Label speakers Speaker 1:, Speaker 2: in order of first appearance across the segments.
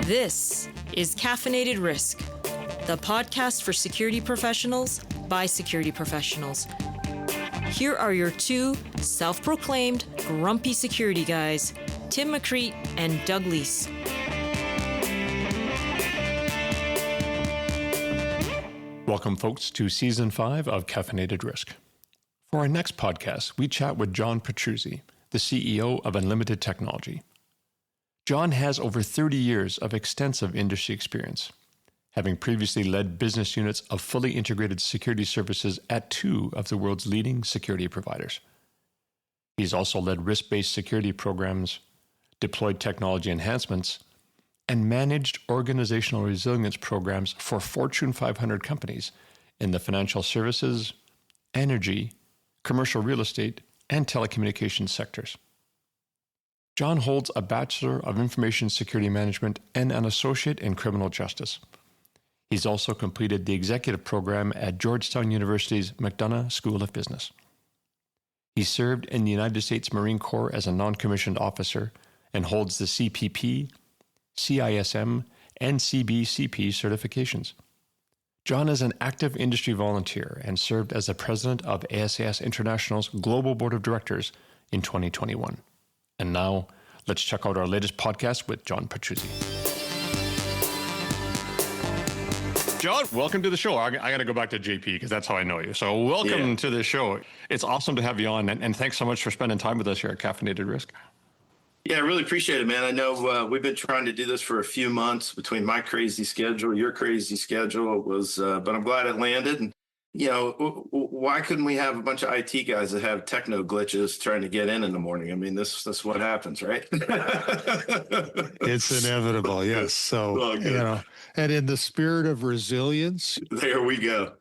Speaker 1: This is Caffeinated Risk, the podcast for security professionals by security professionals. Here are your two self-proclaimed grumpy security guys, Tim McCreate and Doug Leese.
Speaker 2: Welcome, folks, to Season 5 of Caffeinated Risk. For our next podcast, we chat with John Petruzzi, the CEO of Unlimited Technology. John has over 30 years of extensive industry experience, having previously led business units of fully integrated security services at two of the world's leading security providers. He's also led risk-based security programs, deployed technology enhancements, and managed organizational resilience programs for Fortune 500 companies in the financial services, energy, commercial real estate, and telecommunications sectors. John holds a Bachelor of Information Security Management and an Associate in Criminal Justice. He's also completed the executive program at Georgetown University's McDonough School of Business. He served in the United States Marine Corps as a non-commissioned officer and holds the CPP, CISM, and CBCP certifications. John is an active industry volunteer and served as the president of ASIS International's Global Board of Directors in 2021. And now, let's check out our latest podcast with John Petruzzi. John, welcome to the show. I got to go back to JP because that's how I know you. So welcome to the show. It's awesome to have you on, and thanks so much for spending time with us here at Caffeinated Risk.
Speaker 3: Yeah, I really appreciate it, man. I know we've been trying to do this for a few months between my crazy schedule, your crazy schedule but I'm glad it landed. And, you know, why couldn't we have a bunch of IT guys that have techno glitches trying to get in the morning? I mean, this is what happens, right?
Speaker 4: It's inevitable, yes. So, and in the spirit of resilience,
Speaker 3: there we go.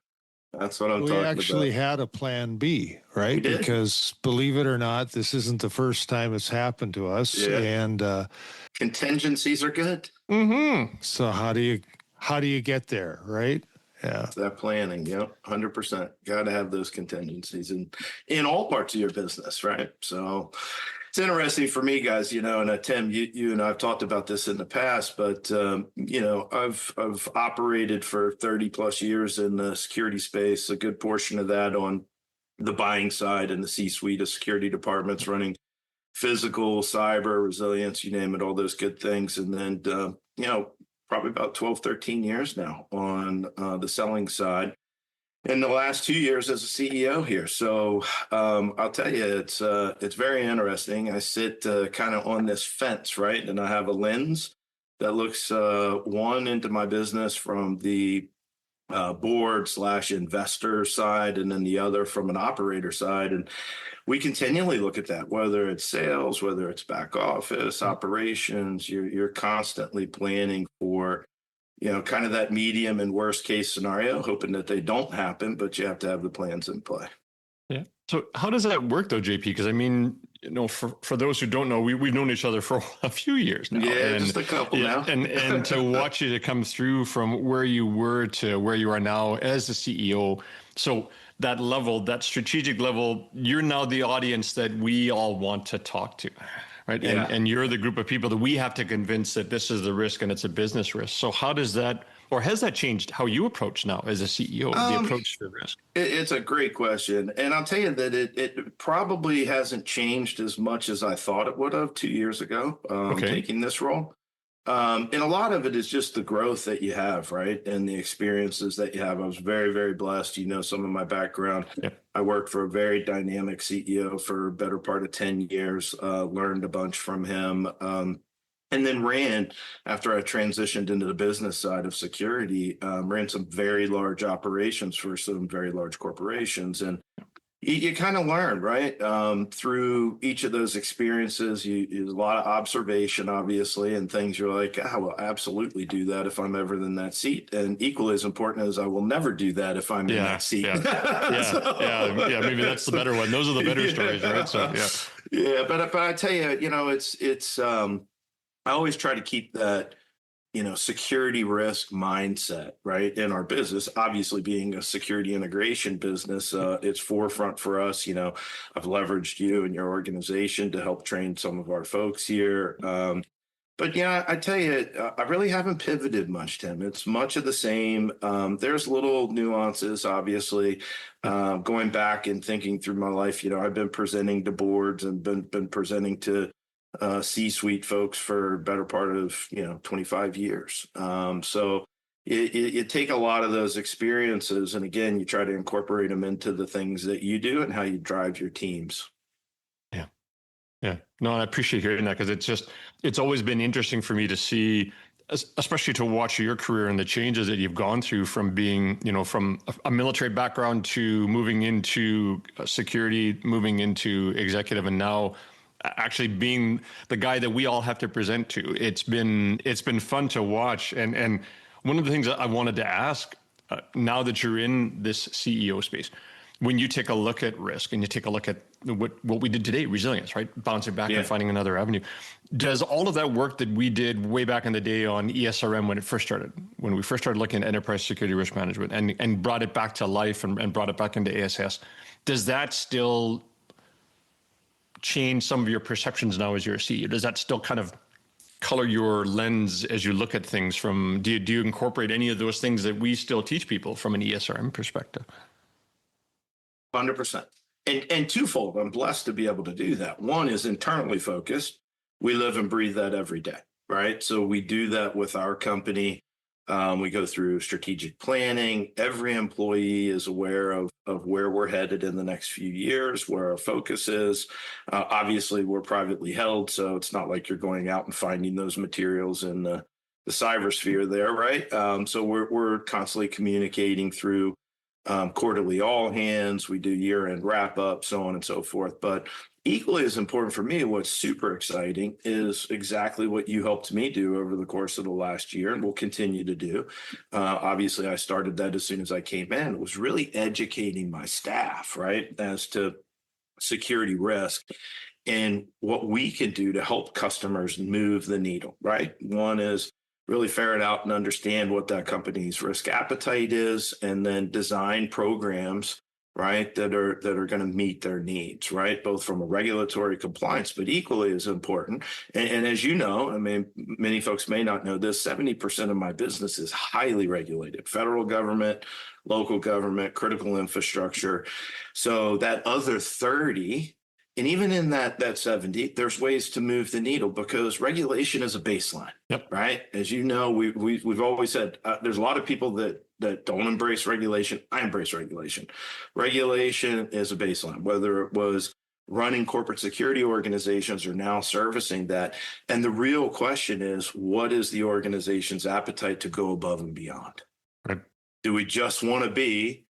Speaker 3: That's what I'm talking about.
Speaker 4: We actually had a plan B, right? Because believe it or not, this isn't the first time it's happened to us.
Speaker 3: Yeah.
Speaker 4: And
Speaker 3: contingencies are good.
Speaker 4: Mm-hmm. So how do you get there, right? Yeah.
Speaker 3: It's that planning, 100%. Got to have those contingencies in all parts of your business, right? So it's interesting for me, guys, and Tim, you and I've talked about this in the past, but, I've operated for 30 plus years in the security space, a good portion of that on the buying side and the C-suite of security departments running physical, cyber, resilience, you name it, all those good things. And then, probably about 12, 13 years now on the selling side. In the last 2 years as a CEO here. So I'll tell you, it's very interesting. I sit kind of on this fence, right? And I have a lens that looks one into my business from the board/investor side, and then the other from an operator side. And we continually look at that, whether it's sales, whether it's back office, operations, you're constantly planning for, kind of that medium and worst case scenario, hoping that they don't happen, but you have to have the plans in play.
Speaker 2: Yeah. So how does that work though, JP? Because I mean, for those who don't know, we've known each other for a few years now.
Speaker 3: Yeah, just a couple now.
Speaker 2: And to watch you to come through from where you were to where you are now as the CEO. So that level, that strategic level, you're now the audience that we all want to talk to, right?
Speaker 3: Yeah.
Speaker 2: And you're the group of people that we have to convince that this is the risk and it's a business risk. So how does that, or has that changed how you approach now as a CEO, the approach to risk?
Speaker 3: It's a great question. And I'll tell you that it probably hasn't changed as much as I thought it would have 2 years ago, taking this role. And a lot of it is just the growth that you have, right? And the experiences that you have. I was very, very blessed. Some of my background. Yeah. I worked for a very dynamic CEO for a better part of 10 years, learned a bunch from him. And then ran, after I transitioned into the business side of security, ran some very large operations for some very large corporations. And you kind of learn, right? Through each of those experiences, there's a lot of observation, obviously, and things you're like, I will absolutely do that if I'm ever in that seat. And equally as important as I will never do that if I'm in that seat.
Speaker 2: Yeah. Maybe that's the better one. Those are the better stories, right? So,
Speaker 3: but I tell you, it's I always try to keep that, security risk mindset, right, in our business. Obviously, being a security integration business, it's forefront for us. I've leveraged you and your organization to help train some of our folks here. But yeah, I tell you, I really haven't pivoted much, Tim. It's much of the same. There's little nuances, obviously. Going back and thinking through my life, I've been presenting to boards and been presenting to C-suite folks for a better part of 25 years. So you take a lot of those experiences, and again, you try to incorporate them into the things that you do and how you drive your teams.
Speaker 2: Yeah. Yeah. No, I appreciate hearing that, because it's always been interesting for me to see, especially to watch your career and the changes that you've gone through from being, from a military background to moving into security, moving into executive, and now actually being the guy that we all have to present to. It's been fun to watch. And one of the things that I wanted to ask, now that you're in this CEO space, when you take a look at risk and you take a look at what we did today, resilience, right? Bouncing back and finding another avenue. Does all of that work that we did way back in the day on ESRM when we first started looking at enterprise security risk management and brought it back to life and brought it back into ASS, does that still change some of your perceptions now as you're a CEO? Does that still kind of color your lens as you look at things do you incorporate any of those things that we still teach people from an ESRM perspective?
Speaker 3: 100%. And twofold, I'm blessed to be able to do that. One is internally focused. We live and breathe that every day, right? So we do that with our company. We go through strategic planning. Every employee is aware of where we're headed in the next few years, where our focus is. Obviously, we're privately held, so it's not like you're going out and finding those materials in the cybersphere there, right? So we're constantly communicating through quarterly all hands. We do year-end wrap-up, so on and so forth. But equally as important for me, what's super exciting is exactly what you helped me do over the course of the last year and will continue to do. Obviously, I started that as soon as I came in. It was really educating my staff, right, as to security risk and what we can do to help customers move the needle, right? One is really ferret out and understand what that company's risk appetite is, and then design programs, right, that are going to meet their needs, right, both from a regulatory compliance, but equally as important. And as you know, I mean, many folks may not know this, 70% of my business is highly regulated: federal government, local government, critical infrastructure. So that other 30, and even in that 70, there's ways to move the needle, because regulation is a baseline, right? As you know, we've always said there's a lot of people that don't embrace regulation. I embrace regulation. Regulation is a baseline, whether it was running corporate security organizations or now servicing that. And the real question is, what is the organization's appetite to go above and beyond?
Speaker 2: Right.
Speaker 3: Do we just want to be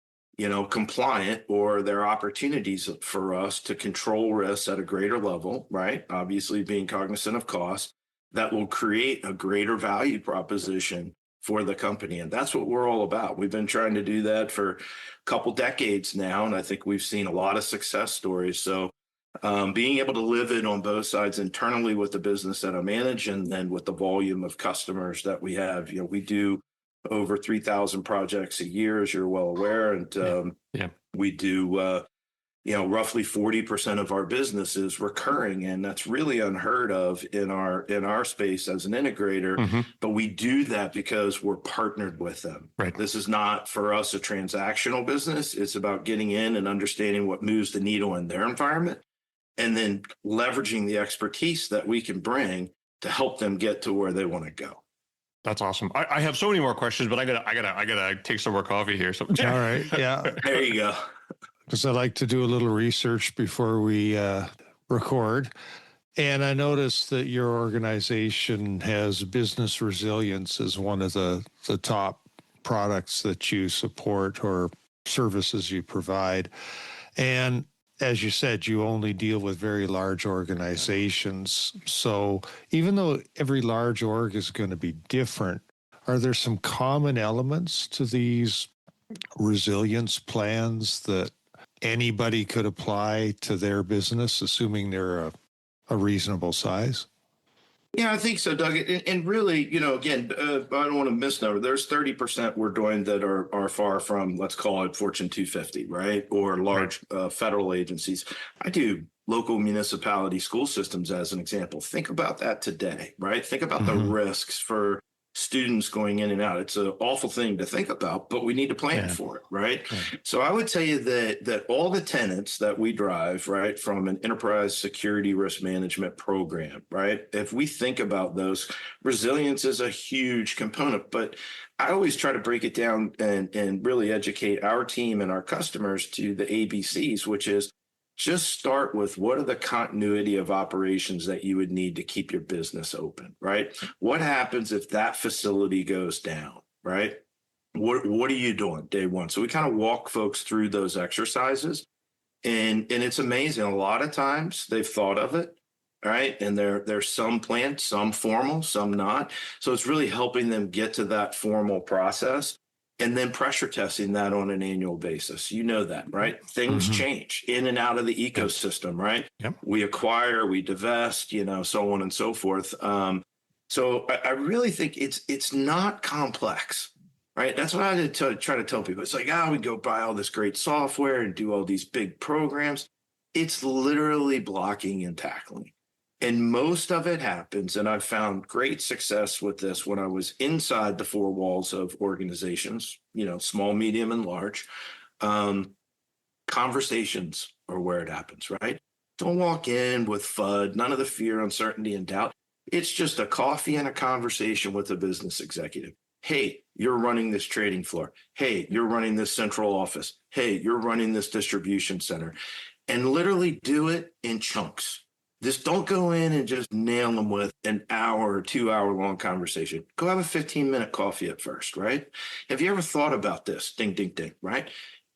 Speaker 3: compliant, or there are opportunities for us to control risks at a greater level, right? Obviously being cognizant of cost, that will create a greater value proposition for the company. And that's what we're all about. We've been trying to do that for a couple decades now, and I think we've seen a lot of success stories. So being able to live it on both sides, internally with the business that I manage, and then with the volume of customers that we have, we do over 3,000 projects a year, as you're well aware. And we do, roughly 40% of our business is recurring. And that's really unheard of in our space as an integrator. Mm-hmm. But we do that because we're partnered with them. Right. This is not for us a transactional business. It's about getting in and understanding what moves the needle in their environment, and then leveraging the expertise that we can bring to help them get to where they want to go.
Speaker 2: That's awesome. I have so many more questions, but I gotta take some more coffee here. So
Speaker 4: all right, yeah,
Speaker 3: there you go.
Speaker 4: Because I like to do a little research before we record, and I noticed that your organization has business resilience as one of the top products that you support or services you provide, and as you said, you only deal with very large organizations. So even though every large org is going to be different, are there some common elements to these resilience plans that anybody could apply to their business, assuming they're a reasonable size?
Speaker 3: Yeah, I think so, Doug. And really, again, I don't want to misnomer. There's 30% we're doing that are far from, let's call it Fortune 250, right? Or large federal agencies. I do local municipality school systems as an example. Think about that today, right? Think about the risks for students going in and out. It's an awful thing to think about, but we need to plan for it, right? So I would tell you that all the tenets that we drive, right, from an enterprise security risk management program, right, if we think about those, resilience is a huge component, but I always try to break it down and really educate our team and our customers to the ABCs, which is just start with what are the continuity of operations that you would need to keep your business open, right? What happens if that facility goes down, right? What are you doing day one? So we kind of walk folks through those exercises, and it's amazing. A lot of times they've thought of it, right? And there's some planned, some formal, some not. So it's really helping them get to that formal process. And then pressure testing that on an annual basis. You know that, right? Things change in and out of the ecosystem, right?
Speaker 2: Yep.
Speaker 3: We acquire, we divest, so on and so forth. So I really think it's not complex, right? That's what I try to tell people. It's like, we go buy all this great software and do all these big programs. It's literally blocking and tackling. And most of it happens, and I've found great success with this when I was inside the four walls of organizations, small, medium, and large. Conversations are where it happens, right? Don't walk in with FUD, none of the fear, uncertainty, and doubt. It's just a coffee and a conversation with a business executive. Hey, you're running this trading floor. Hey, you're running this central office. Hey, you're running this distribution center. And literally do it in chunks. Just don't go in and just nail them with an hour or 2 hour long conversation. Go have a 15-minute coffee at first, right? Have you ever thought about this? Ding, ding, ding, right?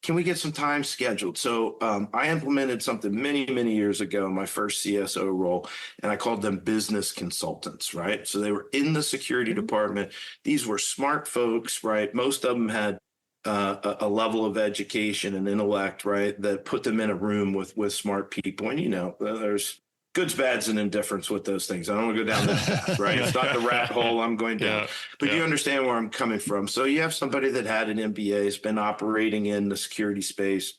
Speaker 3: Can we get some time scheduled? So I implemented something many, many years ago, my first CSO role, and I called them business consultants, right? So they were in the security department. These were smart folks, right? Most of them had a level of education and intellect, right, that put them in a room with smart people. And, there's goods, bads, and indifference with those things. I don't want to go down that path, right? It's not the rat hole I'm going down. But you understand where I'm coming from. So you have somebody that had an MBA, has been operating in the security space.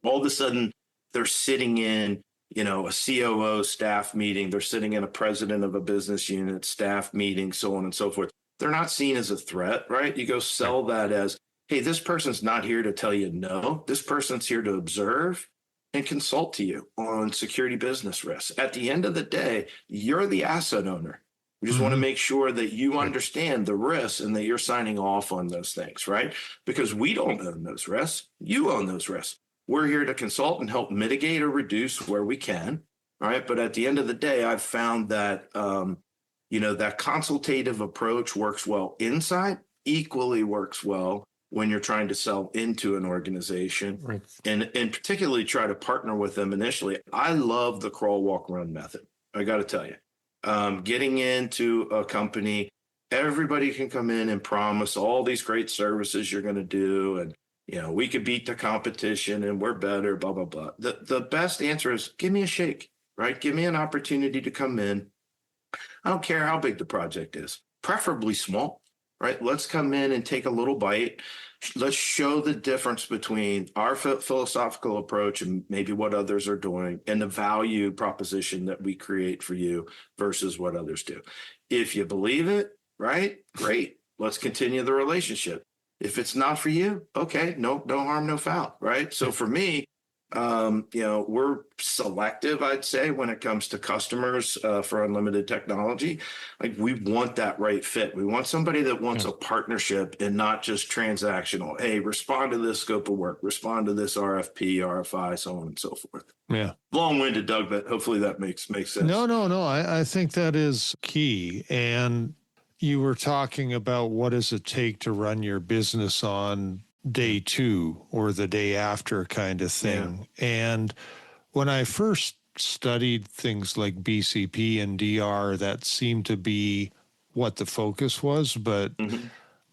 Speaker 3: All of a sudden, they're sitting in, a COO staff meeting. They're sitting in a president of a business unit staff meeting, so on and so forth. They're not seen as a threat, right? You go sell that as, hey, this person's not here to tell you no. This person's here to observe and consult to you on security business risks. At the end of the day, you're the asset owner. We just want to make sure that you understand the risks and that you're signing off on those things, right? Because we don't own those risks. You own those risks. We're here to consult and help mitigate or reduce where we can, right? But at the end of the day, I've found that, that consultative approach works well inside, equally works well when you're trying to sell into an organization, right, and particularly try to partner with them initially. I love the crawl, walk, run method. I got to tell you, getting into a company, everybody can come in and promise all these great services you're going to do. And, we could beat the competition and we're better, blah, blah, blah. The best answer is give me a shake, right? Give me an opportunity to come in. I don't care how big the project is, preferably small. Right. Let's come in and take a little bite. Let's show the difference between our philosophical approach and maybe what others are doing and the value proposition that we create for you versus what others do. If you believe it, right, great. Let's continue the relationship. If it's not for you, okay, no harm, no foul. Right. So for me, we're selective, I'd say, when it comes to customers for unlimited technology. Like, we want that right fit. We want somebody that wants a partnership and not just transactional. Hey, respond to this scope of work, respond to this RFP, RFI, so on and so forth.
Speaker 4: Yeah.
Speaker 3: Long-winded, Doug, but hopefully that makes sense.
Speaker 4: No. I think that is key. And you were talking about what does it take to run your business on day two or the day after kind of thing. Yeah. And when I first studied things like BCP and DR, that seemed to be what the focus was. But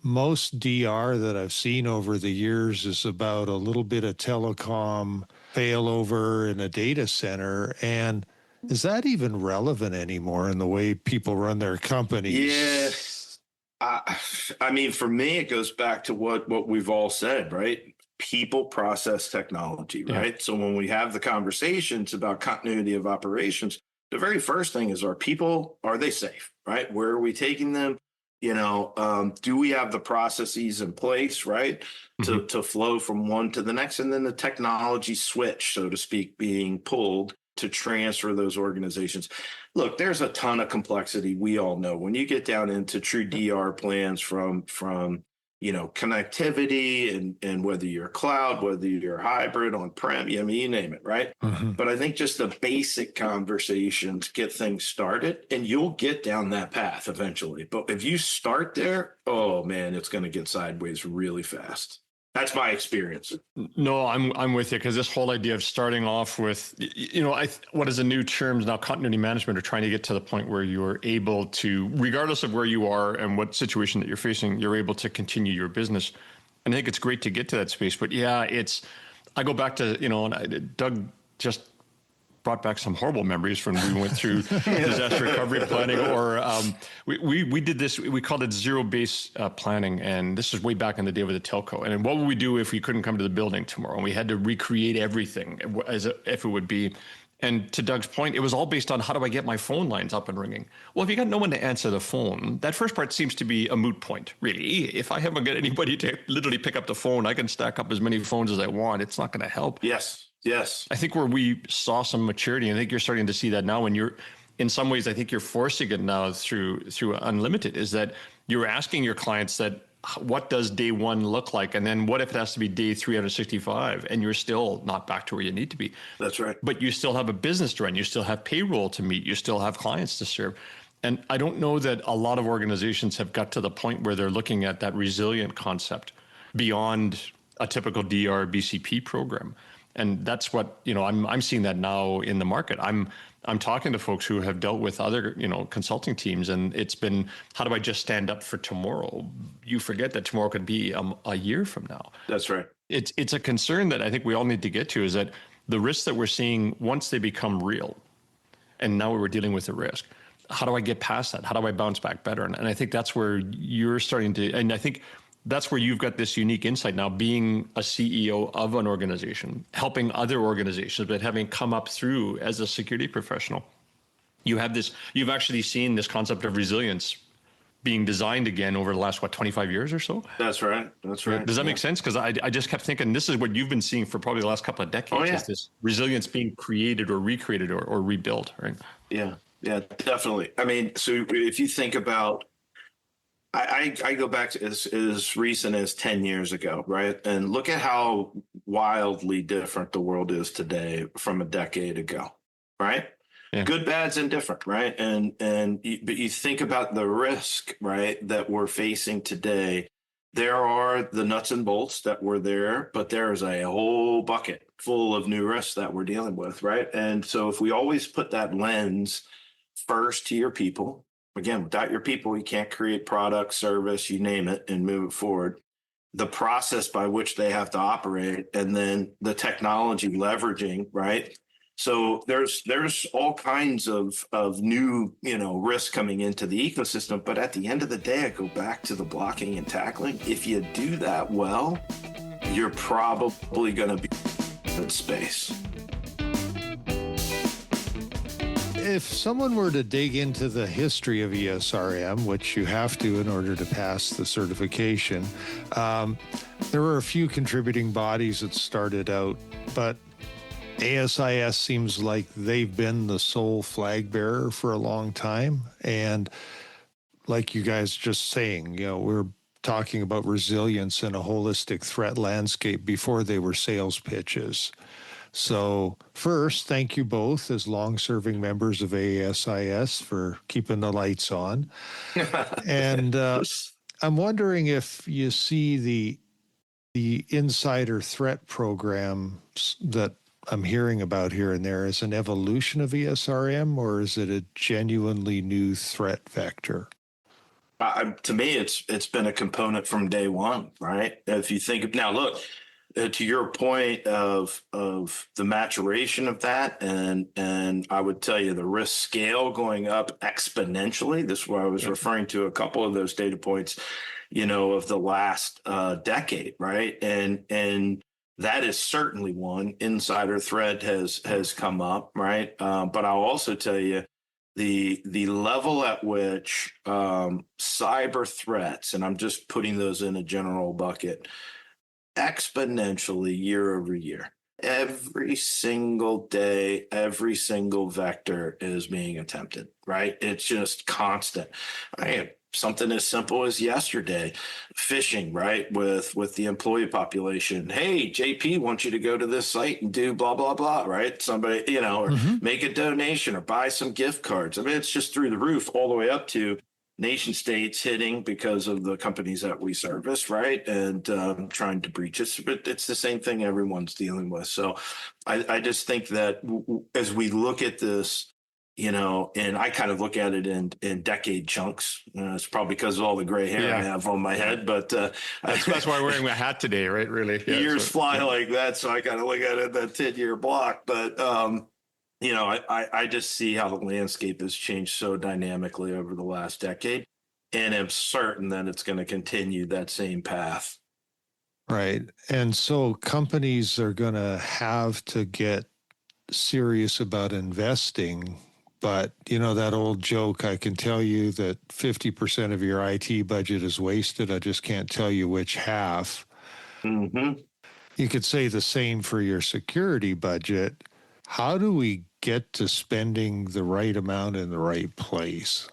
Speaker 4: most DR that I've seen over the years is about a little bit of telecom failover in a data center. And Is that even relevant anymore in the way people run their companies?
Speaker 3: Yeah. I mean, for me, it goes back to what we've all said, right? People, process, technology, right? So when we have the conversations about continuity of operations, the very first thing is, are they safe, right? Where are we taking them? Do we have the processes in place, right? To flow from one to the next, and then the technology switch, so to speak, being pulled to transfer those organizations. Look, there's a ton of complexity. We all know when you get down into true DR plans from connectivity and whether you're cloud, whether you're hybrid on-prem, you name it, right? But I think just the basic conversations get things started, and you'll get down that path eventually. But if you start there, oh man, it's going to get sideways really fast. That's my experience.
Speaker 2: No, I'm with you, because this whole idea of starting off with, what is a new terms now, continuity management, or trying to get to the point where you're able to, regardless of where you are and what situation that you're facing, you're able to continue your business. And I think it's great to get to that space. But yeah, I go back to, Doug just brought back some horrible memories when we went through disaster recovery planning, or we did this, we called it zero-based planning. And this is way back in the day with the telco. And what would we do if we couldn't come to the building tomorrow and we had to recreate everything as if it would be? And to Doug's point, it was all based on, how do I get my phone lines up and ringing? Well, if you got no one to answer the phone, that first part seems to be a moot point, really. If I haven't got anybody to literally pick up the phone, I can stack up as many phones as I want. It's not going to help.
Speaker 3: Yes.
Speaker 2: I think where we saw some maturity, and I think you're starting to see that now, and in some ways, I think you're forcing it now through Unlimited, is that you're asking your clients that, what does day one look like? And then what if it has to be day 365 and you're still not back to where you need to be?
Speaker 3: That's right.
Speaker 2: But you still have a business to run. You still have payroll to meet. You still have clients to serve. And I don't know that a lot of organizations have got to the point where they're looking at that resilient concept beyond a typical DR BCP program. And that's what, I'm seeing that now in the market. I'm talking to folks who have dealt with other, consulting teams, and it's been, how do I just stand up for tomorrow? You forget that tomorrow could be a year from now.
Speaker 3: That's right.
Speaker 2: It's a concern that I think we all need to get to, is that the risks that we're seeing, once they become real, and now we're dealing with the risk, how do I get past that? How do I bounce back better? And I think that's where you're starting to, and I think that's where you've got this unique insight now, being a CEO of an organization, helping other organizations, but having come up through as a security professional. You've actually seen this concept of resilience being designed again over the last, 25 years or so?
Speaker 3: That's right.
Speaker 2: Does that make sense? Because I just kept thinking, this is what you've been seeing for probably the last couple of decades, is this resilience being created or recreated or rebuilt, right?
Speaker 3: Yeah, definitely. I mean, so if you think about, I go back to as recent as 10 years ago, right? And look at how wildly different the world is today from a decade ago, right? Yeah. Good, bad's indifferent, right? But you think about the risk, right, that we're facing today. There are the nuts and bolts that were there, but there's a whole bucket full of new risks that we're dealing with, right? And so if we always put that lens first to your people, again, without your people, you can't create product, service, you name it, and move it forward. The process by which they have to operate, and then the technology leveraging, right? So there's all kinds of new, risks coming into the ecosystem. But at the end of the day, I go back to the blocking and tackling. If you do that well, you're probably going to be in good space.
Speaker 4: If someone were to dig into the history of ESRM, which you have to in order to pass the certification, there were a few contributing bodies that started out, but ASIS seems like they've been the sole flag bearer for a long time. And like you guys just saying, we're talking about resilience in a holistic threat landscape before they were sales pitches. So first, thank you both as long-serving members of ASIS for keeping the lights on. And I'm wondering if you see the insider threat programs that I'm hearing about here and there as an evolution of ESRM, or is it a genuinely new threat vector?
Speaker 3: To me, it's been a component from day one, right? If you think now, look, to your point of the maturation of that, and I would tell you the risk scale going up exponentially. This is where I was referring to a couple of those data points, of the last decade, right? And that is certainly one. Insider threat has come up, right? But I'll also tell you the level at which cyber threats, and I'm just putting those in a general bucket, exponentially year over year. Every single day, every single vector is being attempted, right? It's just constant. Something as simple as yesterday, phishing, right? With the employee population. Hey, JP wants you to go to this site and do blah, blah, blah, right? Somebody, or make a donation or buy some gift cards. I mean, it's just through the roof all the way up to nation states hitting because of the companies that we service, right? And trying to breach it. But it's the same thing everyone's dealing with. So I just think that as we look at this, and I kind of look at it in decade chunks. It's probably because of all the gray hair I have on my head, but
Speaker 2: that's why I'm wearing my hat today, right? Really,
Speaker 3: years fly like that, so I kind of look at it in that 10-year block. But I just see how the landscape has changed so dynamically over the last decade, and I'm certain that it's going to continue that same path.
Speaker 4: Right, and so companies are going to have to get serious about investing. But, that old joke, I can tell you that 50% of your IT budget is wasted. I just can't tell you which half.
Speaker 3: Mm-hmm.
Speaker 4: You could say the same for your security budget. How do we get to spending the right amount in the right place?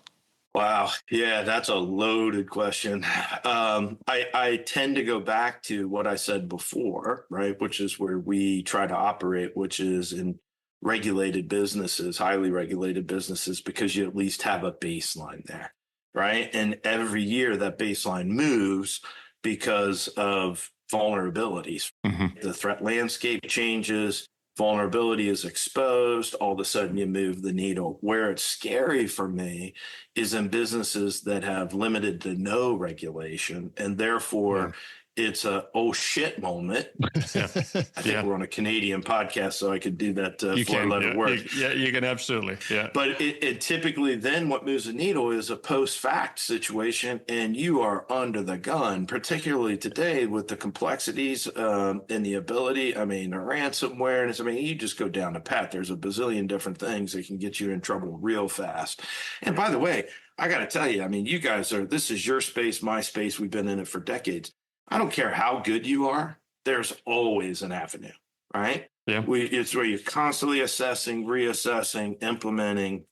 Speaker 3: Wow. Yeah, that's a loaded question. I tend to go back to what I said before, right, which is where we try to operate, which is in regulated businesses, highly regulated businesses, because you at least have a baseline there, right? And every year that baseline moves because of vulnerabilities. Mm-hmm. The threat landscape changes, vulnerability is exposed, all of a sudden you move the needle. Where it's scary for me is in businesses that have limited to no regulation, and therefore it's a oh shit moment. I think we're on a Canadian podcast, so I could do that before I let it work.
Speaker 2: You can absolutely. Yeah.
Speaker 3: But it typically then what moves the needle is a post-fact situation, and you are under the gun, particularly today with the complexities and the ability. I mean, the ransomware, and you just go down the path. There's a bazillion different things that can get you in trouble real fast. And by the way, I got to tell you, you guys this is your space, my space. We've been in it for decades. I don't care how good you are, there's always an avenue, right?
Speaker 2: Yeah.
Speaker 3: It's where you're constantly assessing, reassessing, implementing.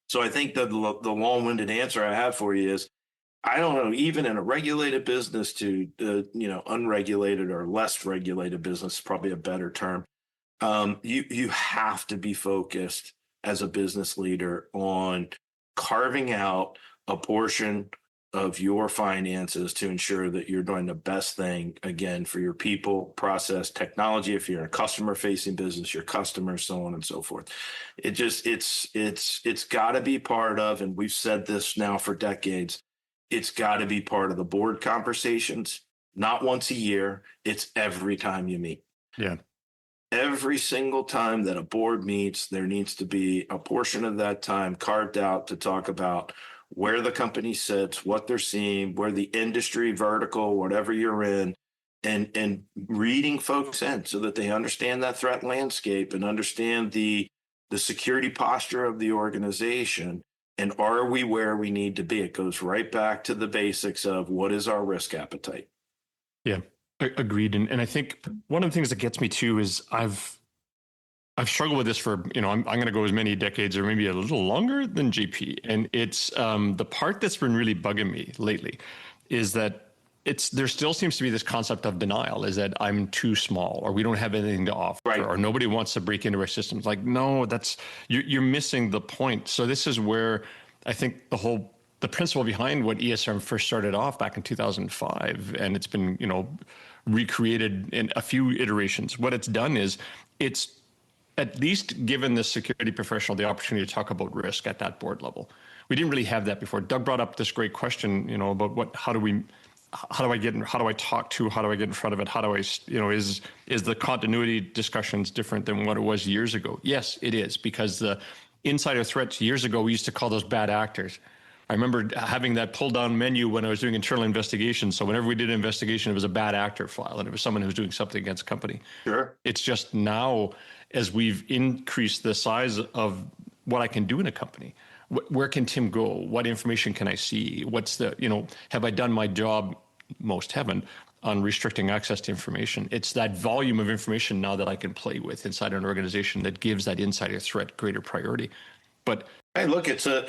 Speaker 3: So I think that the long-winded answer I have for you is, I don't know, even in a regulated business to, unregulated or less regulated business, probably a better term. You have to be focused as a business leader on carving out a portion of your finances to ensure that you're doing the best thing, again, for your people, process, technology. If you're a customer facing business, your customers, so on and so forth. It's got to be part of, and we've said this now for decades, it's got to be part of the board conversations, not once a year. It's every time you meet.
Speaker 2: Yeah.
Speaker 3: Every single time that a board meets, there needs to be a portion of that time carved out to talk about where the company sits, what they're seeing, where the industry vertical, whatever you're in, and reading folks in so that they understand that threat landscape and understand the security posture of the organization. And are we where we need to be? It goes right back to the basics of what is our risk appetite.
Speaker 2: Yeah, agreed. And I think one of the things that gets me too is I've struggled with this for, I'm going to go as many decades or maybe a little longer than JP. And it's the part that's been really bugging me lately is that there still seems to be this concept of denial, is that I'm too small or we don't have anything to offer, right, or nobody wants to break into our systems. Like, no, you're missing the point. So this is where I think the principle behind what ESRM first started off back in 2005, and it's been, recreated in a few iterations. What it's done is it's at least given the security professional the opportunity to talk about risk at that board level. We didn't really have that before. Doug brought up this great question, about how do we how do I talk to, how do I get in front of it? How do I, is the continuity discussions different than what it was years ago? Yes, it is, because the insider threats years ago, we used to call those bad actors. I remember having that pull down menu when I was doing internal investigations. So whenever we did an investigation, it was a bad actor file, and it was someone who was doing something against a company.
Speaker 3: Sure.
Speaker 2: It's just now, as we've increased the size of what I can do in a company, where can Tim go? What information can I see? What's the, have I done my job? Most haven't, on restricting access to information. It's that volume of information now that I can play with inside an organization that gives that insider threat greater priority. But
Speaker 3: hey, look, it's a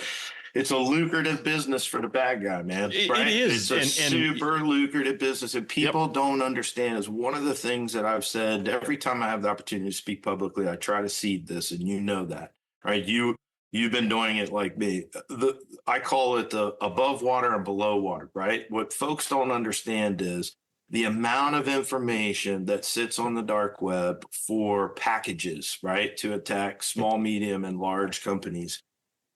Speaker 3: lucrative business for the bad guy, man. Right?
Speaker 2: It is.
Speaker 3: It's a super lucrative business, and people don't understand. Is one of the things that I've said every time I have the opportunity to speak publicly. I try to seed this, and you know that, right? You've been doing it like me. I call it the above water and below water, right? What folks don't understand is the amount of information that sits on the dark web for packages, right, to attack small, medium, and large companies,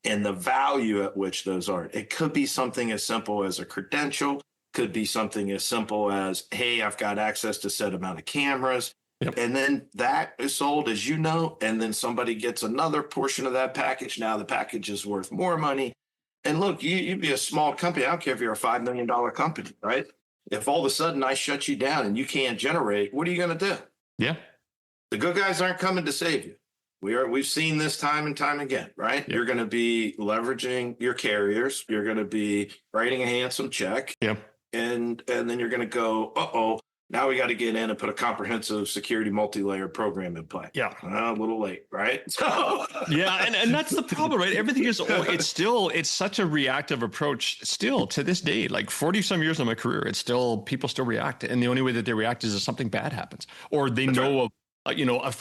Speaker 3: and the value at which those are. It could be something as simple as a credential, could be something as simple as, hey, I've got access to a set amount of cameras. Yep. And then that is sold, as you know, and then somebody gets another portion of that package. Now the package is worth more money. And look, you'd be a small company. I don't care if you're a $5 million company, right? If all of a sudden I shut you down and you can't generate, what are you going to do?
Speaker 2: Yeah.
Speaker 3: The good guys aren't coming to save you. We've seen this time and time again, right? Yep. You're going to be leveraging your carriers. You're going to be writing a handsome check.
Speaker 2: Yep.
Speaker 3: And then you're going to go, now we got to get in and put a comprehensive security multi-layered program in play.
Speaker 2: Yeah.
Speaker 3: A little late, right?
Speaker 2: Yeah. And that's the problem, right? Everything is, it's such a reactive approach still to this day, like 40 some years of my career, people still react. And the only way that they react is if something bad happens, or they know of,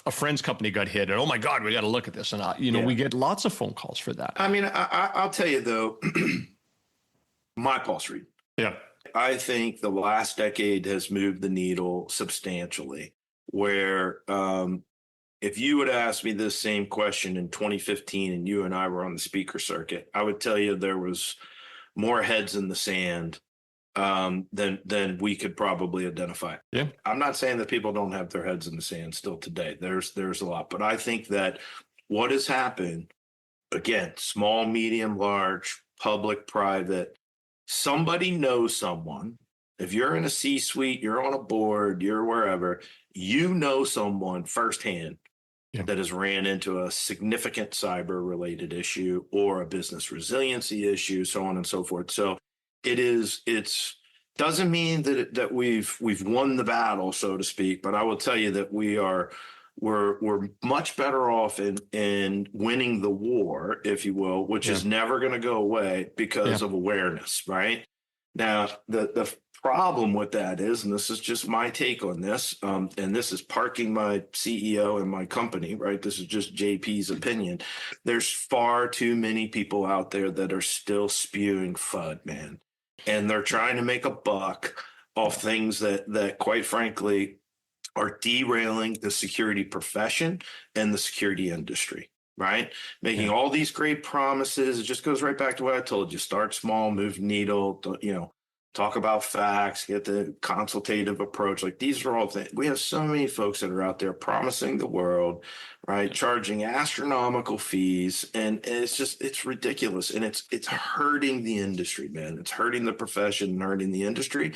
Speaker 2: a friend's company got hit, and oh my God, we got to look at this. And we get lots of phone calls for that.
Speaker 3: I mean, I'll tell you though, my pulse read.
Speaker 2: Yeah.
Speaker 3: I think the last decade has moved the needle substantially, where if you would ask me this same question in 2015 and you and I were on the speaker circuit, I would tell you there was more heads in the sand than we could probably identify.
Speaker 2: Yeah.
Speaker 3: I'm not saying that people don't have their heads in the sand still today. There's a lot, but I think that what has happened, again, small, medium, large, public, private, somebody knows someone. If you're in a C-suite, you're on a board, you're wherever, you know someone firsthand that has ran into a significant cyber-related issue or a business resiliency issue, so on and so forth. So it's doesn't mean that we've won the battle, so to speak, but I will tell you that we're much better off in winning the war, if you will, which is never going to go away because of awareness, right? Now, the problem with that is, and this is just my take on this, and this is parking my CEO and my company, right? This is just JP's opinion. There's far too many people out there that are still spewing FUD, man. And they're trying to make a buck off things that quite frankly, are derailing the security profession and the security industry, right? Making all these great promises. It just goes right back to what I told you. Start small, move needle, talk about facts, get the consultative approach. Like, these are all things. We have so many folks that are out there promising the world, right? Charging astronomical fees. And it's ridiculous. And it's hurting the industry, man. It's hurting the profession and hurting the industry,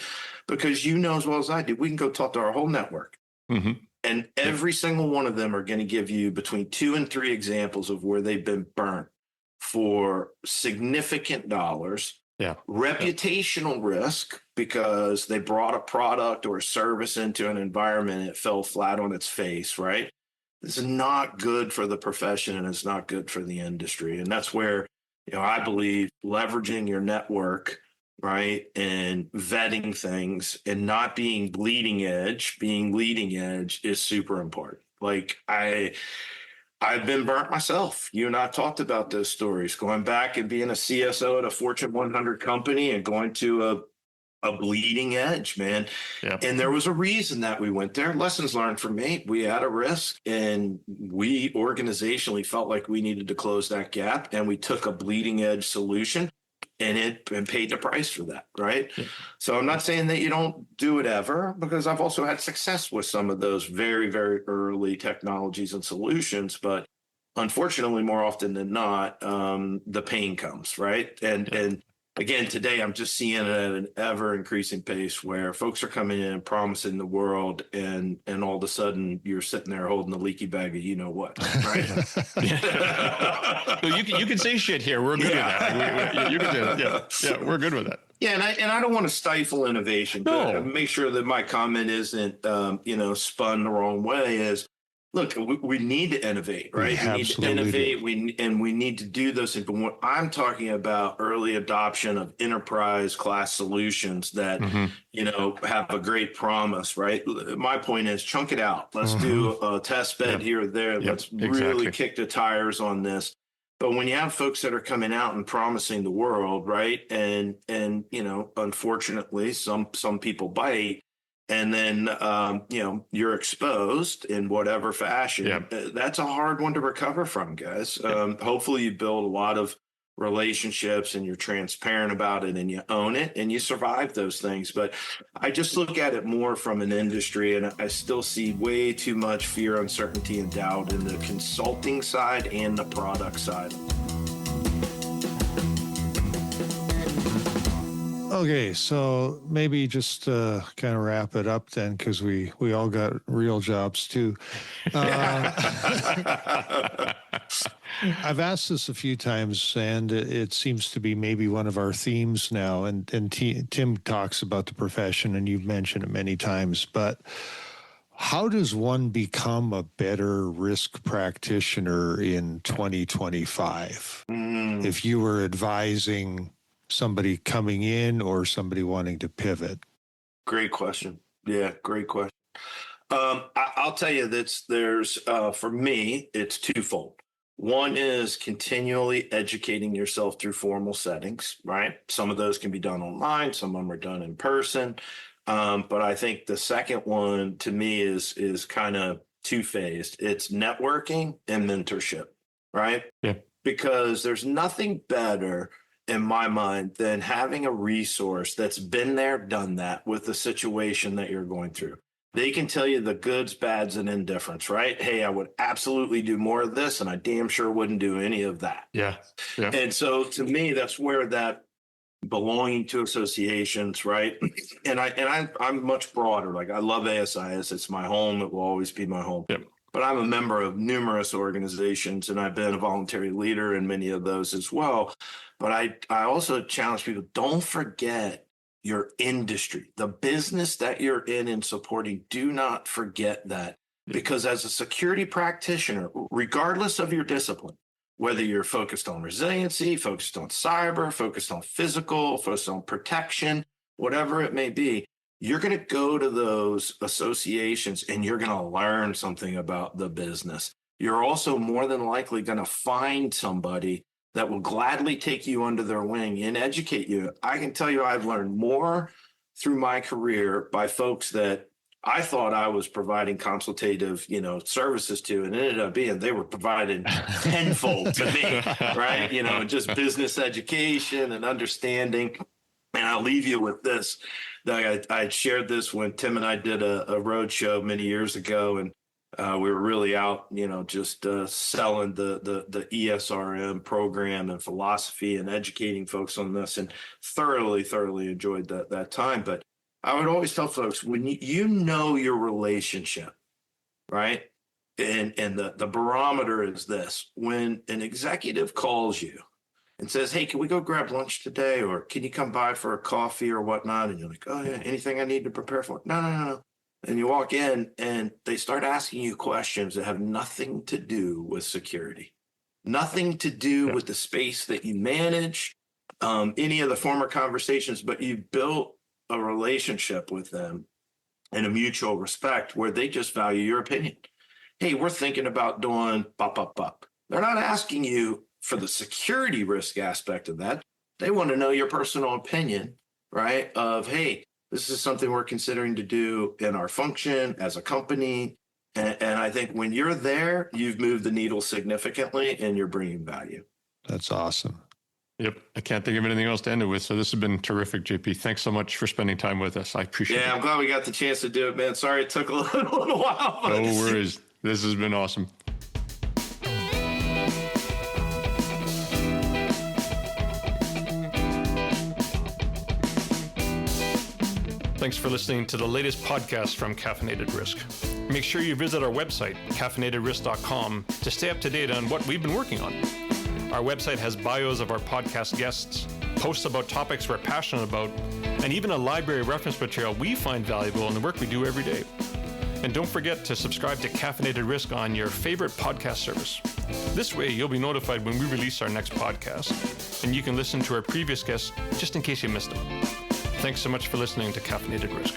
Speaker 3: because you know as well as I do, we can go talk to our whole network. Mm-hmm. And every single one of them are going to give you between 2 and 3 examples of where they've been burnt for significant dollars. Reputational risk because they brought a product or a service into an environment and it fell flat on its face, right? This is not good for the profession, and it's not good for the industry. And that's where, I believe leveraging your network, right, and vetting things and not being leading edge is super important. Like, I've been burnt myself. You and I talked about those stories, going back and being a CSO at a Fortune 100 company and going to a bleeding edge, man. And there was a reason that we went there. Lessons learned from me. We had a risk, and we organizationally felt like we needed to close that gap, and we took a bleeding edge solution. and paid the price for that, right?
Speaker 2: Yeah.
Speaker 3: So I'm not saying that you don't do it ever, because I've also had success with some of those very, very early technologies and solutions, but unfortunately, more often than not, the pain comes, right? And again, today I'm just seeing it at an ever increasing pace where folks are coming in and promising the world, and all of a sudden you're sitting there holding a leaky bag of you know what, right?
Speaker 2: So you can say shit here. We're good with that. You can do that. Yeah, we're good with that.
Speaker 3: Yeah, and I don't want to stifle innovation, but make sure that my comment isn't spun the wrong way. Is look, we need to innovate, right? We need to innovate. We need to do those things. But when I'm talking about early adoption of enterprise class solutions that have a great promise, right? My point is chunk it out. Let's do a test bed here or there. Let's really kick the tires on this. But when you have folks that are coming out and promising the world, right? And unfortunately, some people bite. And then, you're exposed in whatever fashion. Yep. That's a hard one to recover from, guys. Hopefully you build a lot of relationships and you're transparent about it and you own it and you survive those things. But I just look at it more from an industry, and I still see way too much fear, uncertainty, and doubt in the consulting side and the product side.
Speaker 4: Okay, so maybe just kind of wrap it up then, because we all got real jobs too. I've asked this a few times, and it seems to be maybe one of our themes now. And Tim talks about the profession, and you've mentioned it many times. But how does one become a better risk practitioner in 2025? If you were advising somebody coming in or somebody wanting to pivot?
Speaker 3: Great question. Yeah, great question. I'll tell you that there's, for me, it's twofold. One is continually educating yourself through formal settings, right? Some of those can be done online. Some of them are done in person. But I think the second one to me is kind of two-phased. It's networking and mentorship, right?
Speaker 2: Yeah.
Speaker 3: Because there's nothing better in my mind than having a resource that's been there, done that with the situation that you're going through. They can tell you the goods, bads, and indifference, right? Hey, I would absolutely do more of this, and I damn sure wouldn't do any of that.
Speaker 2: Yeah.
Speaker 3: And so to me, that's where that belonging to associations, right? And I'm much broader. Like, I love ASIS. It's my home. It will always be my home.
Speaker 2: Yep.
Speaker 3: But I'm a member of numerous organizations, and I've been a voluntary leader in many of those as well. But I also challenge people, don't forget your industry, the business that you're in and supporting. Do not forget that, because as a security practitioner, regardless of your discipline, whether you're focused on resiliency, focused on cyber, focused on physical, focused on protection, whatever it may be, you're going to go to those associations and you're going to learn something about the business. You're also more than likely going to find somebody that will gladly take you under their wing and educate you. I can tell you I've learned more through my career by folks that I thought I was providing consultative, services to, and it ended up being they were providing tenfold to me, right? Just business education and understanding. And I'll leave you with this. I shared this when Tim and I did a road show many years ago, and we were really out, just selling the ESRM program and philosophy and educating folks on this, and thoroughly enjoyed that time. But I would always tell folks, when you know your relationship, right? And the barometer is this: when an executive calls you and says, hey, can we go grab lunch today? Or can you come by for a coffee or whatnot? And you're like, oh yeah, anything I need to prepare for? No. And you walk in and they start asking you questions that have nothing to do with security, nothing to do with the space that you manage, any of the former conversations, but you built a relationship with them and a mutual respect where they just value your opinion. Hey, we're thinking about doing bop, bop, bop. They're not asking you for the security risk aspect of that. They want to know your personal opinion, right? Of, hey, this is something we're considering to do in our function as a company. And I think when you're there, you've moved the needle significantly and you're bringing value.
Speaker 4: That's awesome.
Speaker 2: Yep. I can't think of anything else to end it with. So this has been terrific, JP. Thanks so much for spending time with us. I appreciate it.
Speaker 3: Yeah, I'm glad we got the chance to do it, man. Sorry it took a little while.
Speaker 2: No worries. This has been awesome. Thanks for listening to the latest podcast from Caffeinated Risk. Make sure you visit our website, caffeinatedrisk.com, to stay up to date on what we've been working on. Our website has bios of our podcast guests, posts about topics we're passionate about, and even a library of reference material we find valuable in the work we do every day. And don't forget to subscribe to Caffeinated Risk on your favorite podcast service. This way, you'll be notified when we release our next podcast, and you can listen to our previous guests just in case you missed them. Thanks so much for listening to Caffeinated Risk.